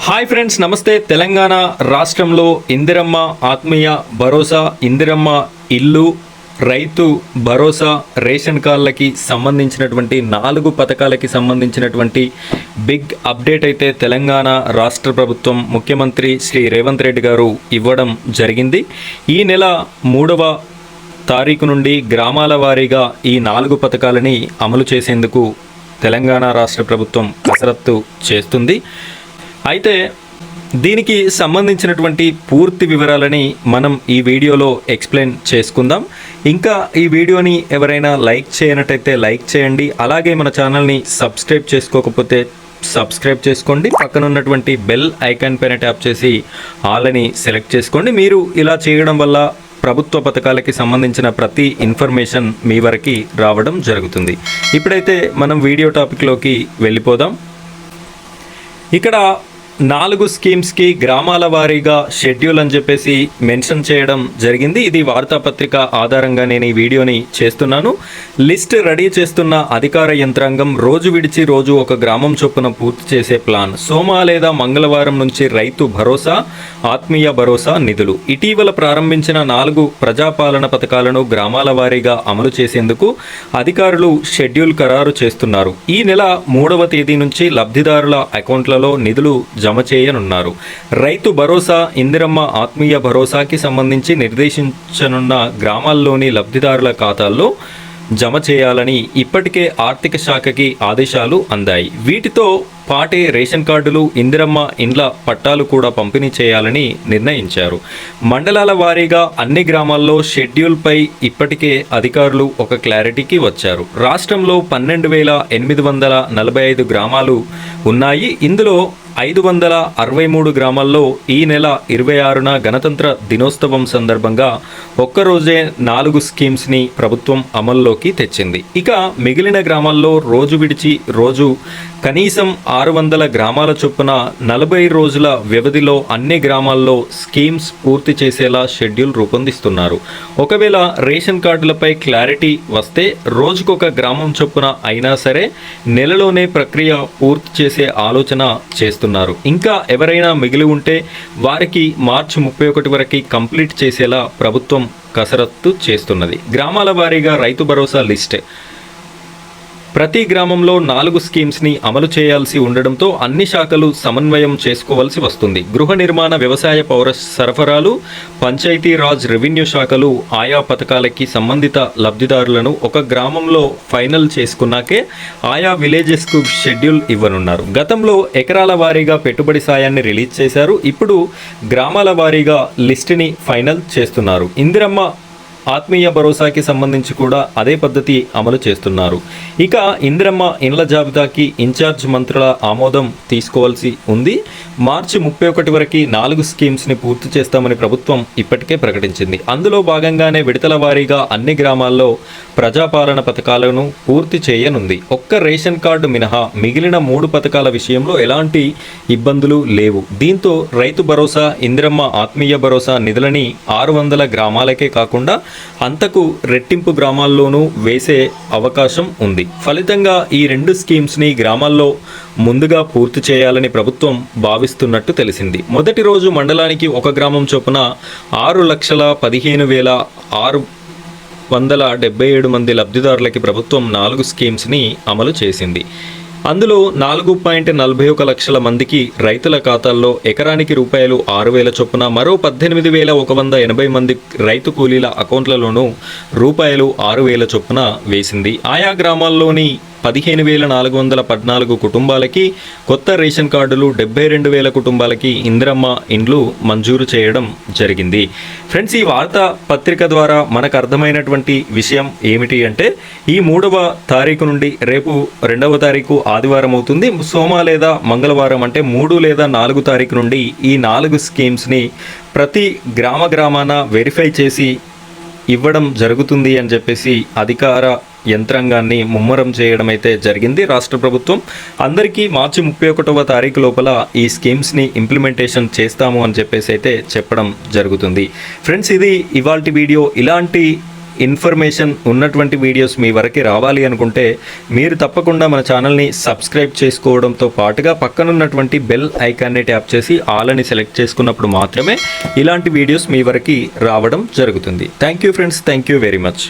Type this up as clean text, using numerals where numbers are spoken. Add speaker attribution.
Speaker 1: Hi friends, నమస్తే. తెలంగాణ రాష్ట్రంలో ఇందిరమ్మ ఆత్మీయ భరోసా, ఇందిరమ్మ ఇల్లు, రైతు భరోసా, రేషన్ కార్డులకి సంబంధించినటువంటి 4 పథకాలకి సంబంధించినటువంటి బిగ్ అప్డేట్ అయితే తెలంగాణ రాష్ట్ర ప్రభుత్వం ముఖ్యమంత్రి శ్రీ రేవంత్ రెడ్డి గారు ఇవ్వడం జరిగింది. ఈ నెల 3వ తారీఖు నుండి గ్రామాల వారీగా ఈ 4 పథకాలని అమలు చేసేందుకు తెలంగాణ రాష్ట్ర ప్రభుత్వం కసరత్తు చేస్తుంది. అయితే దీనికి సంబంధించినటువంటి పూర్తి వివరాలని మనం ఈ వీడియోలో ఎక్స్ప్లెయిన్ చేసుకుందాం. ఇంకా ఈ వీడియోని ఎవరైనా లైక్ చేయనట్టయితే లైక్ చేయండి. అలాగే మన ఛానల్ని సబ్స్క్రైబ్ చేసుకోకపోతే సబ్స్క్రైబ్ చేసుకోండి. పక్కన ఉన్నటువంటి బెల్ ఐకాన్ పైన ట్యాప్ చేసి ఆల్ అని సెలెక్ట్ చేసుకోండి. మీరు ఇలా చేయడం వల్ల ప్రభుత్వ పథకాలకి సంబంధించిన ప్రతి ఇన్ఫర్మేషన్ మీ వరకు రావడం జరుగుతుంది. ఇప్పుడైతే మనం వీడియో టాపిక్లోకి వెళ్ళిపోదాం. ఇక్కడ 4 స్కీమ్స్కి గ్రామాల వారీగా షెడ్యూల్ అని చెప్పేసి మెన్షన్ చేయడం జరిగింది. ఇది వార్తాపత్రిక ఆధారంగా నేను ఈ వీడియోని చేస్తున్నాను. లిస్ట్ రెడీ చేస్తున్న అధికార యంత్రాంగం రోజు విడిచి రోజు ఒక గ్రామం చొప్పున పూర్తి చేసే ప్లాన్. సోమ లేదా మంగళవారం నుంచి రైతు భరోసా, ఆత్మీయ భరోసా నిధులు. ఇటీవల ప్రారంభించిన 4 ప్రజాపాలన పథకాలను గ్రామాల వారీగా అమలు చేసేందుకు అధికారులు షెడ్యూల్ ఖరారు చేస్తున్నారు. ఈ నెల 3వ తేదీ నుంచి లబ్ధిదారుల అకౌంట్లలో నిధులు జమ చేయనున్నారు. రైతు భరోసా, ఇందిరమ్మ ఆత్మీయ భరోసాకి సంబంధించి నిర్దేశించనున్న గ్రామాల్లోని లబ్ధిదారుల ఖాతాల్లో జమ చేయాలని ఇప్పటికే ఆర్థిక శాఖకి ఆదేశాలు అందాయి. వీటితో పాటే రేషన్ కార్డులు, ఇందిరమ్మ ఇండ్ల పట్టాలు కూడా పంపిణీ చేయాలని నిర్ణయించారు. మండలాల వారీగా అన్ని గ్రామాల్లో షెడ్యూల్పై ఇప్పటికే అధికారులు ఒక క్లారిటీకి వచ్చారు. రాష్ట్రంలో 12,845 గ్రామాలు ఉన్నాయి. ఇందులో 563 గ్రామాల్లో ఈ నెల 26న గణతంత్ర దినోత్సవం సందర్భంగా ఒక్కరోజే 4 స్కీమ్స్ని ప్రభుత్వం అమల్లోకి తెచ్చింది. ఇక మిగిలిన గ్రామాల్లో రోజు విడిచి రోజు కనీసం 600 గ్రామాల చొప్పున 40 రోజుల వ్యవధిలో అన్ని గ్రామాల్లో స్కీమ్స్ పూర్తి చేసేలా షెడ్యూల్ రూపొందిస్తున్నారు. ఒకవేళ రేషన్ కార్డులపై క్లారిటీ వస్తే రోజుకొక గ్రామం చొప్పున అయినా సరే నెలలోనే ప్రక్రియ పూర్తి చేసే ఆలోచన చేస్తున్నారు. ఇంకా ఎవరైనా మిగిలి ఉంటే వారికి మార్చి 31 వరకు కంప్లీట్ చేసేలా ప్రభుత్వం కసరత్తు చేస్తున్నది. గ్రామాల వారీగా రైతు భరోసా లిస్ట్. ప్రతి గ్రామంలో 4 స్కీమ్స్ని అమలు చేయాల్సి ఉండడంతో అన్ని శాఖలు సమన్వయం చేసుకోవాల్సి వస్తుంది. గృహ నిర్మాణ, వ్యవసాయ, పౌర సరఫరాలు, పంచాయతీ రాజ్, రెవెన్యూ శాఖలు ఆయా పథకాలకి సంబంధిత లబ్ధిదారులను ఒక గ్రామంలో ఫైనల్ చేసుకున్నాకే ఆయా విలేజెస్కు షెడ్యూల్ ఇవ్వనున్నారు. గతంలో ఎకరాల వారీగా పెట్టుబడి సాయాన్ని రిలీజ్ చేశారు. ఇప్పుడు గ్రామాల వారీగా లిస్టుని ఫైనల్ చేస్తున్నారు. ఇందిరమ్మ ఆత్మీయ భరోసాకి సంబంధించి కూడా అదే పద్ధతి అమలు చేస్తున్నారు. ఇక ఇందిరమ్మ ఇండ్ల జాబితాకి ఇన్ఛార్జ్ మంత్రుల ఆమోదం తీసుకోవాల్సి ఉంది. మార్చి 31 వరకు 4 స్కీమ్స్ని పూర్తి చేస్తామని ప్రభుత్వం ఇప్పటికే ప్రకటించింది. అందులో భాగంగానే విడతల వారీగా అన్ని గ్రామాల్లో ప్రజాపాలన పథకాలను పూర్తి చేయనుంది. ఒక్క రేషన్ కార్డు మినహా మిగిలిన 3 పథకాల విషయంలో ఎలాంటి ఇబ్బందులు లేవు. దీంతో రైతు భరోసా, ఇందిరమ్మ ఆత్మీయ భరోసా నిధులని 600 గ్రామాలకే కాకుండా అంతకు రెట్టింపు గ్రామాల్లోనూ వేసే అవకాశం ఉంది. ఫలితంగా ఈ 2 స్కీమ్స్ని గ్రామాల్లో ముందుగా పూర్తి చేయాలని ప్రభుత్వం భావిస్తున్నట్టు తెలిసింది. మొదటి రోజు మండలానికి ఒక గ్రామం చొప్పున 6,15,677 మంది లబ్ధిదారులకి ప్రభుత్వం 4 స్కీమ్స్ని అమలు చేసింది. అందులో 4.41 లక్షల మందికి రైతుల ఖాతాల్లో ఎకరానికి రూపాయలు 6,000 చొప్పున, మరో 18,180 మంది రైతు కూలీల అకౌంట్లలోనూ రూపాయలు 6,000 చొప్పున వేసింది. ఆయా గ్రామాల్లోని 15,414 కుటుంబాలకి కొత్త రేషన్ కార్డులు, 72,000 కుటుంబాలకి ఇందిరమ్మ ఇండ్లు మంజూరు చేయడం జరిగింది. ఫ్రెండ్స్, ఈ వార్తా పత్రిక ద్వారా మనకు అర్థమైనటువంటి విషయం ఏమిటి అంటే ఈ 3వ తారీఖు నుండి రేపు 2వ తారీఖు ఆదివారం అవుతుంది. సోమ లేదా మంగళవారం అంటే 3 లేదా 4 తారీఖు నుండి ఈ 4 స్కీమ్స్ని ప్రతి గ్రామాన వెరిఫై చేసి ఇవ్వడం జరుగుతుంది అని చెప్పేసి అధికార యంత్రాంగాన్ని ముమ్మరం చేయడం అయితే జరిగింది రాష్ట్ర ప్రభుత్వం. అందరికీ మార్చి 31వ తారీఖు లోపల ఈ స్కీమ్స్ని ఇంప్లిమెంటేషన్ చేస్తాము అని చెప్పేసి అయితే చెప్పడం జరుగుతుంది. ఫ్రెండ్స్, ఇది ఇవాల్టి వీడియో. ఇలాంటి ఇన్ఫర్మేషన్ ఉన్నటువంటి వీడియోస్ మీ వరకు రావాలి అనుకుంటే మీరు తప్పకుండా మన ఛానల్ని సబ్స్క్రైబ్ చేసుకోవడంతో పాటుగా పక్కనున్నటువంటి బెల్ ఐకాన్ని ట్యాప్ చేసి ఆల్ అని సెలెక్ట్ చేసుకున్నప్పుడు మాత్రమే ఇలాంటి వీడియోస్ మీ వరకు రావడం జరుగుతుంది. Thank you friends, thank you very much.